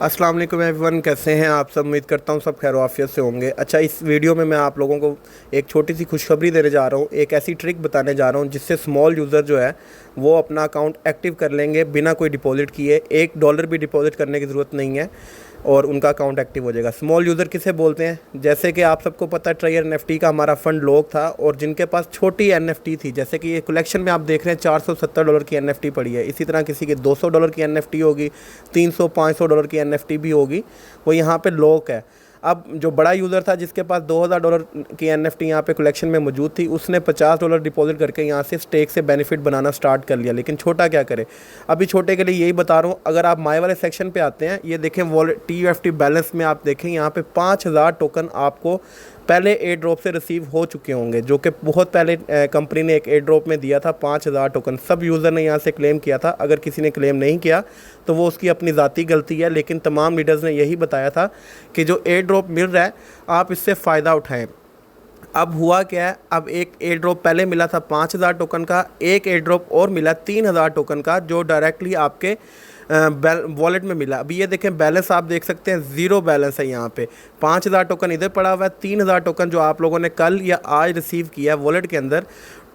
अस्सलाम वालेकुम एवरीवन, कैसे हैं आप सब। उम्मीद करता हूँ सब खैर आफियत से होंगे। अच्छा, इस वीडियो में मैं आप लोगों को एक छोटी सी खुशखबरी देने जा रहा हूँ। एक ऐसी ट्रिक बताने जा रहा हूँ जिससे स्मॉल यूज़र जो है वो अपना अकाउंट एक्टिव कर लेंगे बिना कोई डिपॉजिट किए। $1 भी डिपॉजिट करने की ज़रूरत नहीं है और उनका अकाउंट एक्टिव हो जाएगा। स्मॉल यूज़र किसे बोलते हैं? जैसे कि आप सबको पता है, ट्रायर एनएफटी का हमारा फंड लोग था और जिनके पास छोटी एनएफटी थी, जैसे कि ये कलेक्शन में आप देख रहे हैं $470 की एनएफटी पड़ी है। इसी तरह किसी की $200 की एनएफटी होगी, $300-500 की एनएफटी भी होगी, वो यहाँ पे लोग है। अब जो बड़ा यूज़र था जिसके पास $2000 की एनएफटी यहाँ पे कलेक्शन में मौजूद थी, उसने $50 डिपॉजिट करके यहाँ से स्टेक से बेनिफिट बनाना स्टार्ट कर लिया। लेकिन छोटा क्या करे? अभी छोटे के लिए यही बता रहा हूँ। अगर आप माई वाले सेक्शन पे आते हैं, ये देखें वॉलेट TUFT बैलेंस में आप देखें यहाँ पे 5000 टोकन आपको पहले एयर ड्रॉप से रिसीव हो चुके होंगे, जो कि बहुत पहले कंपनी ने एक एयर ड्रॉप में दिया था 5000 टोकन। सब यूज़र ने यहाँ से क्लेम किया था। अगर किसी ने क्लेम नहीं किया तो वो उसकी अपनी ज़ाती गलती है, लेकिन तमाम लीडर्स ने यही बताया था कि जो एयर ड्रॉप मिल रहा है आप इससे फ़ायदा उठाएं। अब हुआ क्या है, अब एक एयर ड्रॉप पहले मिला था 5000 टोकन का, एक एयर ड्रॉप और मिला 3000 टोकन का जो डायरेक्टली आपके वॉलेट में मिला। अभी ये देखें बैलेंस आप देख सकते हैं, ज़ीरो बैलेंस है यहाँ पे। 5000 टोकन इधर पड़ा हुआ है, 3000 टोकन जो आप लोगों ने कल या आज रिसीव किया है वॉलेट के अंदर,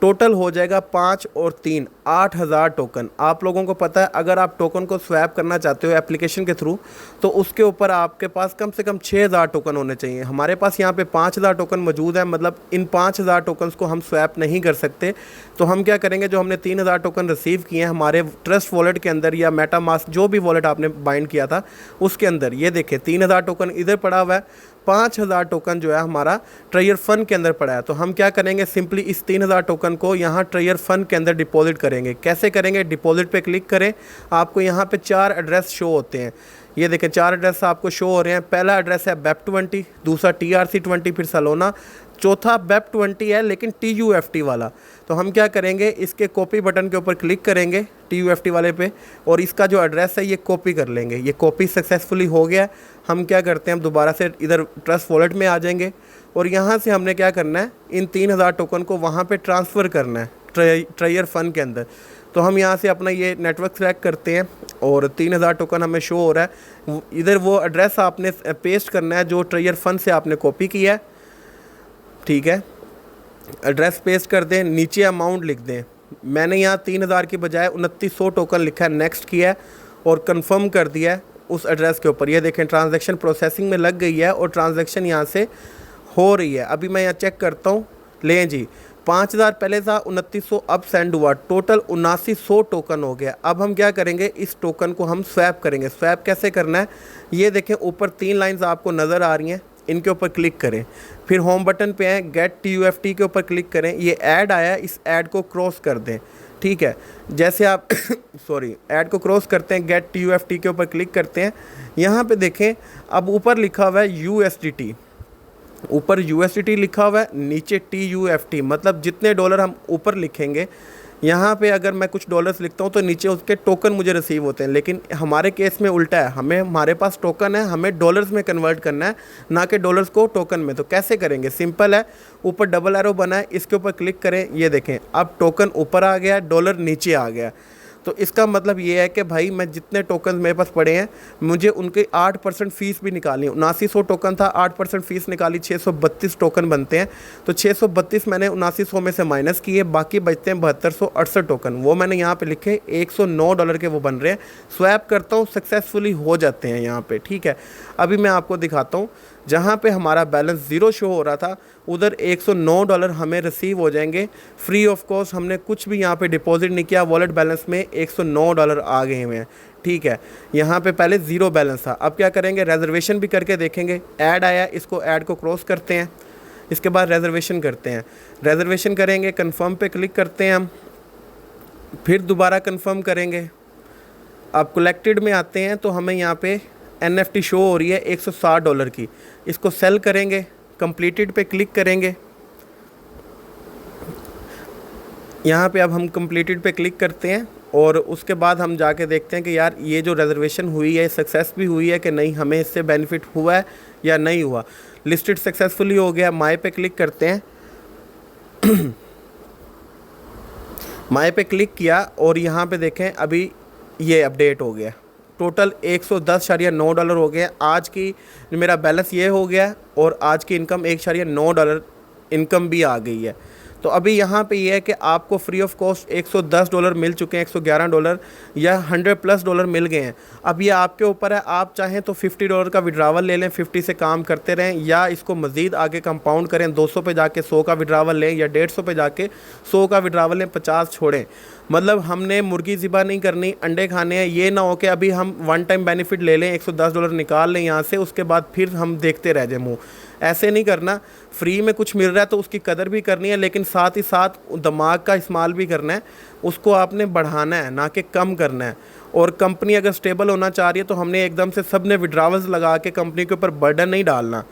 टोटल हो जाएगा 5 और 3 8000 टोकन। आप लोगों को पता है अगर आप टोकन को स्वैप करना चाहते हो एप्लीकेशन के थ्रू, तो उसके ऊपर आपके पास कम से कम 6000 टोकन होने चाहिए। हमारे पास यहाँ पे 5000 टोकन मौजूद है, मतलब इन 5000 टोकन्स को हम स्वैप नहीं कर सकते। तो हम क्या करेंगे, जो हमने 3000 टोकन रिसीव किए हैं हमारे ट्रस्ट वॉलेट के अंदर या मेटामास्क जो भी वॉलेट आपने बाइंड किया था उसके अंदर, ये देखें 3000 टोकन इधर पड़ा हुआ है, 5000 टोकन जो है हमारा ट्रायर फंड के अंदर पड़ा है। तो हम क्या करेंगे, सिंपली इस 3000 टोकन को यहाँ ट्रायर फंड के अंदर डिपॉजिट करेंगे। कैसे करेंगे? डिपॉजिट पे क्लिक करें, आपको यहाँ पे 4 एड्रेस शो होते हैं। ये देखें 4 एड्रेस आपको शो हो रहे हैं। पहला एड्रेस है BEP20, दूसरा TRC20, फिर सलोना, चौथा BEP20 है लेकिन TUFT वाला। तो हम क्या करेंगे, इसके कॉपी बटन के ऊपर क्लिक करेंगे TUFT वाले पे और इसका जो एड्रेस है ये कॉपी कर लेंगे। ये कॉपी सक्सेसफुली हो गया। हम क्या करते हैं, हम दोबारा से इधर ट्रस्ट वॉलेट में आ जाएंगे और यहाँ से हमने क्या करना है, इन 3000 टोकन को वहाँ पे ट्रांसफ़र करना है ट्रायर फंड के अंदर। तो हम यहाँ से अपना ये नेटवर्क सेलेक्ट करते हैं और 3000 टोकन हमें शो हो रहा है। इधर वो एड्रेस आपने पेस्ट करना है जो ट्रायर फंड से आपने कॉपी किया है, ठीक है। एड्रेस पेस्ट कर दें, नीचे अमाउंट लिख दें। मैंने यहाँ 3000 की बजाय 2900 टोकन लिखा है, नेक्स्ट किया है और कंफर्म कर दिया है उस एड्रेस के ऊपर। ये देखें ट्रांजैक्शन प्रोसेसिंग में लग गई है और ट्रांजैक्शन यहाँ से हो रही है। अभी मैं यहाँ चेक करता हूँ, लें जी 5000 पहले था, 2900 अब सेंड हुआ, टोटल 7900 टोकन हो गया। अब हम क्या करेंगे, इस टोकन को हम स्वैप करेंगे। स्वैप कैसे करना है, ये देखें ऊपर 3 लाइंस आपको नज़र आ रही हैं, इनके ऊपर क्लिक करें, फिर होम बटन पे हैं, गेट TUFT के ऊपर क्लिक करें। ये ऐड आया, इस ऐड को क्रॉस कर दें, ठीक है। जैसे आप सॉरी ऐड को क्रॉस करते हैं, गेट TUFT के ऊपर क्लिक करते हैं। यहाँ पे देखें अब ऊपर लिखा हुआ है USDT, ऊपर USDT लिखा हुआ है, नीचे TUFT, मतलब जितने डॉलर हम ऊपर लिखेंगे, यहाँ पे अगर मैं कुछ डॉलर्स लिखता हूँ तो नीचे उसके टोकन मुझे रिसीव होते हैं। लेकिन हमारे केस में उल्टा है, हमारे पास टोकन है, हमें डॉलर्स में कन्वर्ट करना है, ना कि डॉलर्स को टोकन में। तो कैसे करेंगे, सिंपल है, ऊपर डबल एरो बना है, इसके ऊपर क्लिक करें। ये देखें अब टोकन ऊपर आ गया, डॉलर नीचे आ गया। तो इसका मतलब ये है कि भाई मैं जितने टोकन मेरे पास पड़े हैं, मुझे उनके 8% फ़ीस भी निकालनी है। 7900 टोकन था, 8% फ़ीस निकाली, 632 टोकन बनते हैं। तो 632 मैंने 7900 में से माइनस किए, बाकी बचते हैं 7268 टोकन। वो मैंने यहाँ पे लिखे, $109 के वो बन रहे हैं। स्वैप करता हूँ, सक्सेसफुली हो जाते हैं यहाँ पे, ठीक है। अभी मैं आपको दिखाता हूँ, जहाँ पे हमारा बैलेंस ज़ीरो शो हो रहा था उधर $109 हमें रिसीव हो जाएंगे फ्री ऑफ कॉस्ट। हमने कुछ भी यहाँ पे डिपॉजिट नहीं किया, वॉलेट बैलेंस में $109 आ गए हुए हैं, ठीक है। यहाँ पे पहले ज़ीरो बैलेंस था। अब क्या करेंगे, रिजर्वेशन भी करके देखेंगे। ऐड आया, इसको ऐड को क्रॉस करते हैं, इसके बाद रिजर्वेशन करते हैं। रिजर्वेशन करेंगे, कन्फर्म पे क्लिक करते हैं हम, फिर दोबारा कन्फर्म करेंगे। अब कलेक्टेड में आते हैं तो हमें यहाँ पे NFT शो हो रही है $160 की, इसको सेल करेंगे, कंप्लीटेड पे क्लिक करेंगे। यहाँ पे अब हम कंप्लीटेड पे क्लिक करते हैं और उसके बाद हम जाके देखते हैं कि यार ये जो रिजर्वेशन हुई है सक्सेस भी हुई है कि नहीं, हमें इससे बेनिफिट हुआ है या नहीं हुआ। लिस्टेड सक्सेसफुली हो गया, माई पे क्लिक करते हैं। माई पे क्लिक किया और यहाँ पे देखें अभी ये अपडेट हो गया, टोटल $110.9 हो गए। आज की मेरा बैलेंस ये हो गया और आज की इनकम $1.9 इनकम भी आ गई है। तो अभी यहाँ पे ये है कि आपको फ्री ऑफ कॉस्ट $110 मिल चुके हैं, $111 या $100+ मिल गए हैं। अब ये आपके ऊपर है, आप चाहें तो $50 का विड्रावल ले लें, 50 से काम करते रहें, या इसको मज़ीद आगे कंपाउंड करें, 200 पे जाके 100 का विड्रावल लें, या 150 पे जाके 100 का विड्रावल लें, 50 छोड़ें। मतलब हमने मुर्गी ज़िबा नहीं करनी, अंडे खाने हैं। ये ना हो कि अभी हम वन टाइम बेनिफिट ले लें, $110 निकाल लें यहाँ से, उसके बाद फिर हम देखते रह जाए मुँह। ऐसे नहीं करना। फ्री में कुछ मिल रहा है तो उसकी कदर भी करनी है, लेकिन साथ ही साथ दिमाग का इस्तेमाल भी करना है, उसको आपने बढ़ाना है, ना कि कम करना है। और कंपनी अगर स्टेबल होना चाह रही है तो हमने एकदम से सब ने विड्रावल्स लगा के कंपनी के ऊपर बर्डन नहीं डालना।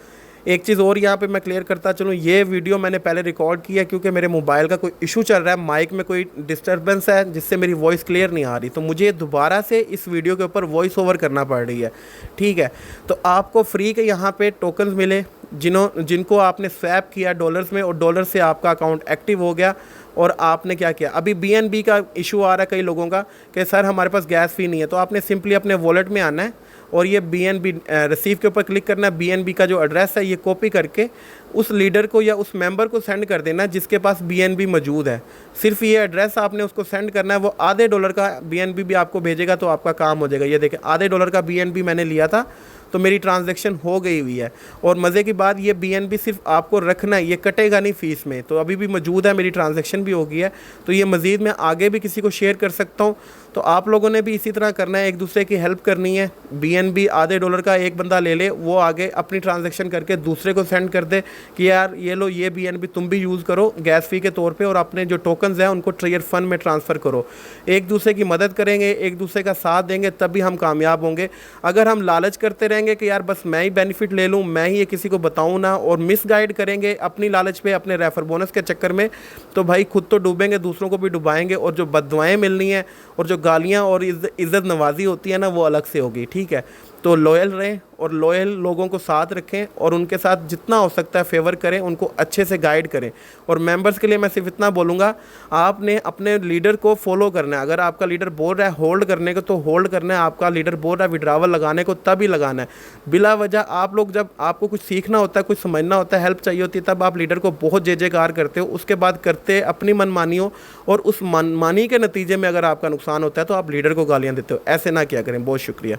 एक चीज़ और यहाँ पे मैं क्लियर करता चलूँ, ये वीडियो मैंने पहले रिकॉर्ड किया क्योंकि मेरे मोबाइल का कोई इशू चल रहा है, माइक में कोई डिस्टर्बेंस है जिससे मेरी वॉइस क्लियर नहीं आ रही, तो मुझे दोबारा से इस वीडियो के ऊपर वॉइस ओवर करना पड़ रही है। ठीक है, तो आपको फ्री के यहाँ पे टोकन्स मिले जिनको आपने स्वैप किया डॉलर्स में, और डॉलर से आपका अकाउंट एक्टिव हो गया। और आपने क्या किया, अभी BNB का इशू आ रहा है कई लोगों का कि सर हमारे पास गैस फी नहीं है, तो आपने सिंपली अपने वॉलेट में आना है और ये BNB रिसीव के ऊपर क्लिक करना है। BNB का जो एड्रेस है ये कॉपी करके उस लीडर को या उस मेंबर को सेंड कर देना जिसके पास BNB मौजूद है। सिर्फ ये एड्रेस आपने उसको सेंड करना है, वो $0.5 का BNB भी आपको भेजेगा तो आपका काम हो जाएगा। ये देखें, $0.5 का BNB मैंने लिया था तो मेरी ट्रांजैक्शन हो गई हुई है। और मज़े की बात, ये BNB सिर्फ आपको रखना है, ये कटेगा नहीं फ़ीस में, तो अभी भी मौजूद है, मेरी ट्रांजैक्शन भी हो गई है। तो ये मज़ीद मैं आगे भी किसी को शेयर कर सकता हूँ। तो आप लोगों ने भी इसी तरह करना है, एक दूसरे की हेल्प करनी है। BNB $0.5 का एक बंदा ले ले, वो आगे अपनी ट्रांजैक्शन करके दूसरे को सेंड कर दे कि यार ये लो, ये BNB तुम भी यूज़ करो गैस फी के तौर पे, और अपने जो टोकन्स हैं उनको ट्रिगर फंड में ट्रांसफ़र करो। एक दूसरे की मदद करेंगे, एक दूसरे का साथ देंगे, तभी हम कामयाब होंगे। अगर हम लालच करते रहेंगे कि यार बस मैं ही बेनिफिट ले लूँ, मैं ही ये किसी को बताऊँ ना, और मिसगाइड करेंगे अपनी लालच पे, अपने रेफर बोनस के चक्कर में, तो भाई खुद तो डूबेंगे, दूसरों को भी डुबाएंगे। और जो बददुआएं मिलनी है और जो गालियाँ और इज़्ज़त नवाजी होती है ना, वो अलग से होगी। ठीक है, तो लॉयल रहें और लॉयल लोगों को साथ रखें और उनके साथ जितना हो सकता है फेवर करें, उनको अच्छे से गाइड करें। और मेंबर्स के लिए मैं सिर्फ इतना बोलूँगा, आपने अपने लीडर को फॉलो करना है। अगर आपका लीडर बोल रहा है होल्ड करने को तो होल्ड करना है, आपका लीडर बोल रहा है विड्रावल लगाने को तभी लगाना है। बिला वजह आप लोग, जब आपको कुछ सीखना होता है, कुछ समझना होता है, हेल्प चाहिए होती है, तब आप लीडर को बहुत जय-जयकार करते हो, उसके बाद करते अपनी मनमानी हो, और उस मनमानी के नतीजे में अगर आपका नुकसान होता है तो आप लीडर को गालियाँ देते हो। ऐसे ना किया करें। बहुत शुक्रिया।